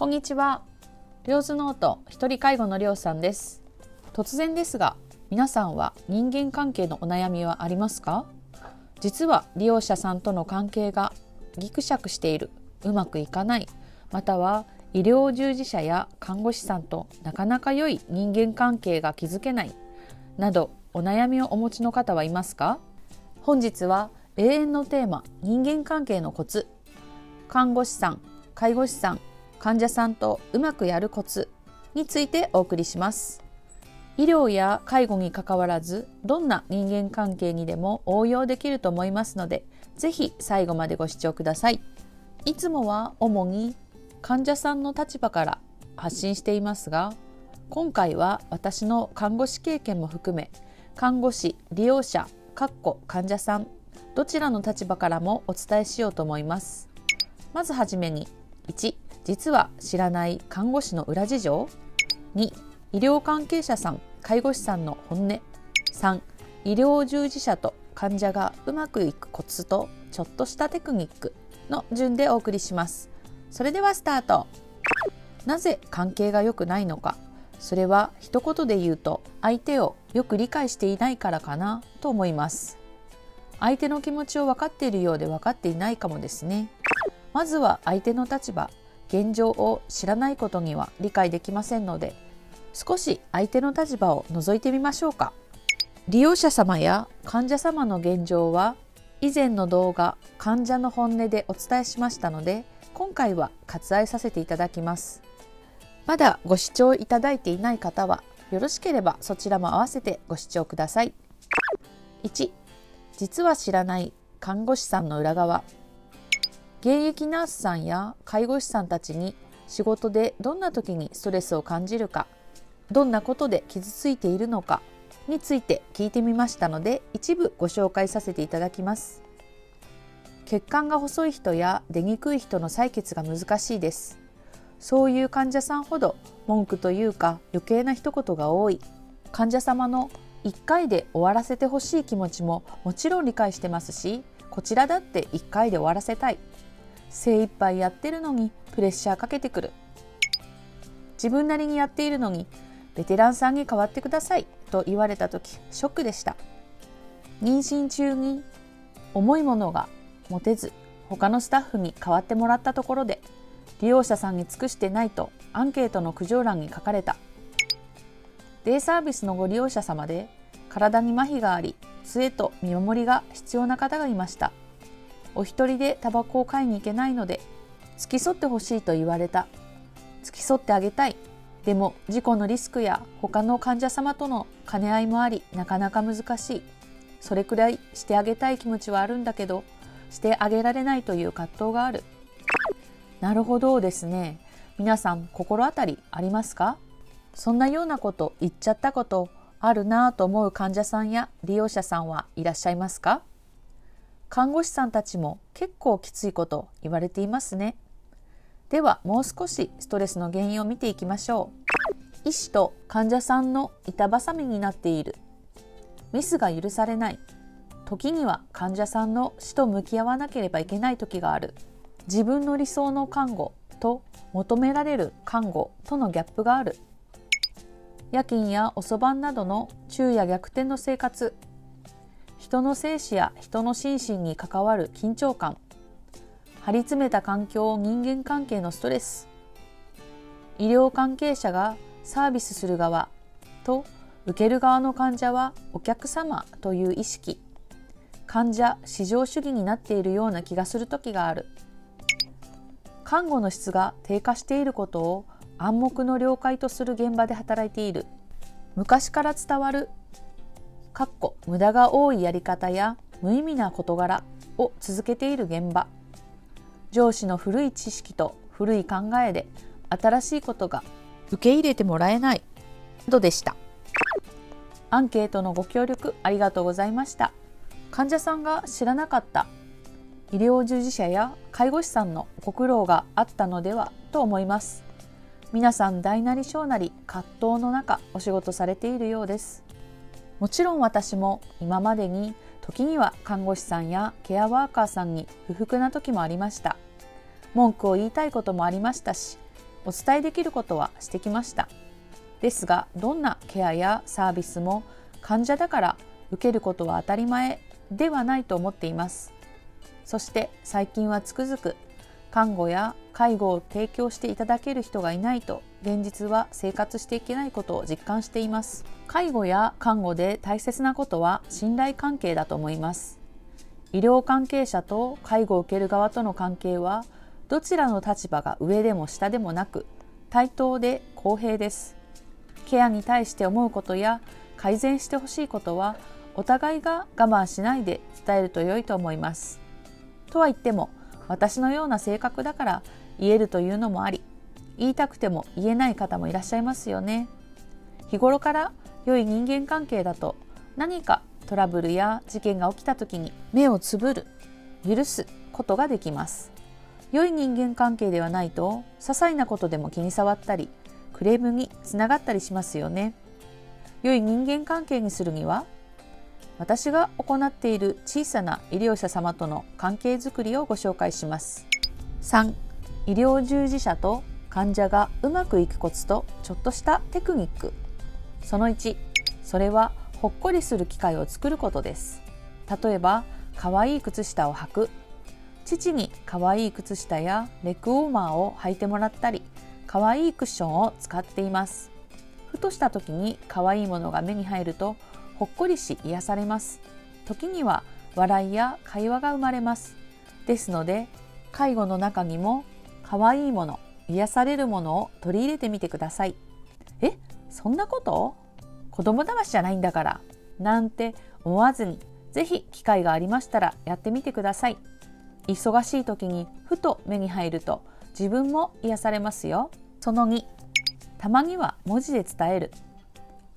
こんにちは。りょうずノート一人介護のりょうさんです。突然ですが、皆さんは人間関係のお悩みはありますか？実は利用者さんとの関係がギクシャクしている、うまくいかない、または医療従事者や看護師さんとなかなか良い人間関係が築けないなど、お悩みをお持ちの方はいますか？本日は永遠のテーマ、人間関係のコツ、看護師さん、介護士さん、患者さんとうまくやるコツについてお送りします。医療や介護にかかわらず、どんな人間関係にでも応用できると思いますので、ぜひ最後までご視聴ください。いつもは主に患者さんの立場から発信していますが、今回は私の看護師経験も含め、看護師、利用者、患者さん、どちらの立場からもお伝えしようと思います。まずはじめに、1、実は知らない看護師の裏事情。2、医療関係者さん、介護士さんの本音。3、医療従事者と患者がうまくいくコツとちょっとしたテクニックの順でお送りします。それではスタート。なぜ関係が良くないのか。それは一言で言うと、相手をよく理解していないからかなと思います。相手の気持ちを分かっているようで分かっていないかもですね。まずは相手の立場、現状を知らないことには理解できませんので、少し相手の立場を覗いてみましょうか。利用者様や患者様の現状は、以前の動画、患者の本音でお伝えしましたので、今回は割愛させていただきます。まだご視聴いただいていない方は、よろしければそちらも合わせてご視聴ください。1、実は知らない看護師さんの裏側。現役ナースさんや介護士さんたちに仕事でどんな時にストレスを感じるか、どんなことで傷ついているのかについて聞いてみましたので、一部ご紹介させていただきます。血管が細い人や出にくい人の採血が難しいです。そういう患者さんほど文句というか余計な一言が多い。患者様の1回で終わらせてほしい気持ちももちろん理解してますし、こちらだって1回で終わらせたい。精一杯やってるのにプレッシャーかけてくる。自分なりにやっているのにベテランさんに代わってくださいと言われた時、ショックでした。妊娠中に重いものが持てず、他のスタッフに代わってもらったところで、利用者さんに尽くしてないとアンケートの苦情欄に書かれた。デイサービスのご利用者様で体に麻痺があり、杖と見守りが必要な方がいました。お一人でタバコを買いに行けないので付き添ってほしいと言われた。付き添ってあげたい。でも事故のリスクや他の患者様との兼ね合いもあり、なかなか難しい。それくらいしてあげたい気持ちはあるんだけど、してあげられないという葛藤がある。なるほどですね。皆さん心当たりありますか？そんなようなこと言っちゃったことあるなぁと思う患者さんや利用者さんはいらっしゃいますか？看護師さんたちも結構きついこと言われていますね。ではもう少しストレスの原因を見ていきましょう。医師と患者さんの板挟みになっている。ミスが許されない。時には患者さんの死と向き合わなければいけない時がある。自分の理想の看護と求められる看護とのギャップがある。夜勤や遅番などの昼夜逆転の生活。人の生死や人の心身に関わる緊張感。張り詰めた環境、人間関係のストレス。医療関係者がサービスする側と受ける側の患者はお客様という意識。患者至上主義になっているような気がする時がある。看護の質が低下していることを暗黙の了解とする現場で働いている。昔から伝わる無駄が多いやり方や無意味な事柄を続けている現場。上司の古い知識と古い考えで新しいことが受け入れてもらえないなどでした。アンケートのご協力ありがとうございました。患者さんが知らなかった医療従事者や介護士さんのご苦労があったのではと思います。皆さん大なり小なり葛藤の中お仕事されているようです。もちろん私も今までに時には看護師さんやケアワーカーさんに不服な時もありました。文句を言いたいこともありましたし、お伝えできることはしてきました。ですが、どんなケアやサービスも患者だから受けることは当たり前ではないと思っています。そして最近はつくづく看護や介護を提供していただける人がいないと現実は生活していけないことを実感しています。介護や看護で大切なことは信頼関係だと思います。医療関係者と介護を受ける側との関係はどちらの立場が上でも下でもなく対等で公平です。ケアに対して思うことや改善してほしいことはお互いが我慢しないで伝えると良いと思います。とは言っても私のような性格だから言えるというのもあり、言いたくても言えない方もいらっしゃいますよね。日頃から良い人間関係だと何かトラブルや事件が起きた時に目をつぶる、許すことができます。良い人間関係ではないと些細なことでも気に障ったりクレームにつながったりしますよね。良い人間関係にするには私が行っている小さな医療者様との関係づくりをご紹介します。3、医療従事者と患者がうまくいくコツとちょっとしたテクニック。その1、それはほっこりする機会を作ることです。例えば、かわいい靴下を履く。父にかわいい靴下やレッグウォーマーを履いてもらったり、かわいいクッションを使っています。ふとした時にかわいいものが目に入るとほっこりし癒されます。時には笑いや会話が生まれます。ですので、介護の中にもかわいいもの、癒されるものを取り入れてみてください。そんなこと？子供騙しじゃないんだからなんて思わずに、ぜひ機会がありましたらやってみてください。忙しい時にふと目に入ると自分も癒されますよ。その2、たまには文字で伝える。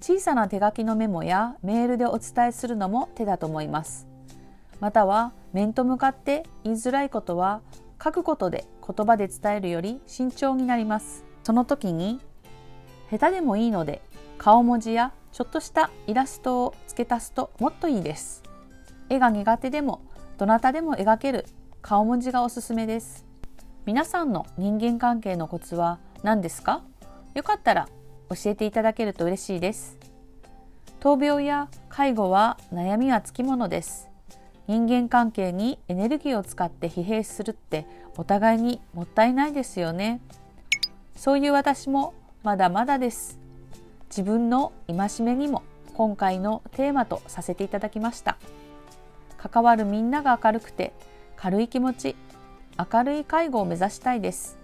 小さな手書きのメモやメールでお伝えするのも手だと思います。または面と向かって言いづらいことは書くことで言葉で伝えるより慎重になります。その時に下手でもいいので顔文字やちょっとしたイラストを付け足すともっといいです。絵が苦手でもどなたでも描ける顔文字がおすすめです。皆さんの人間関係のコツは何ですか？よかったら教えていただけると嬉しいです。闘病や介護は悩みはつきものです。人間関係にエネルギーを使って疲弊するってお互いにもったいないですよね。そういう私もまだまだです。自分の戒めにも今回のテーマとさせていただきました。関わるみんなが明るくて軽い気持ち、明るい介護を目指したいです。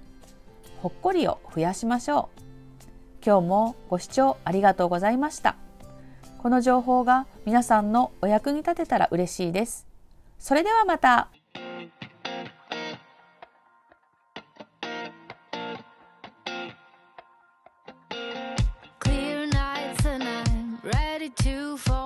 ほっこりを増やしましょう。今日もご視聴ありがとうございました。この情報が皆さんのお役に立てたら嬉しいです。それではまた。Clear nights and I'm ready to fall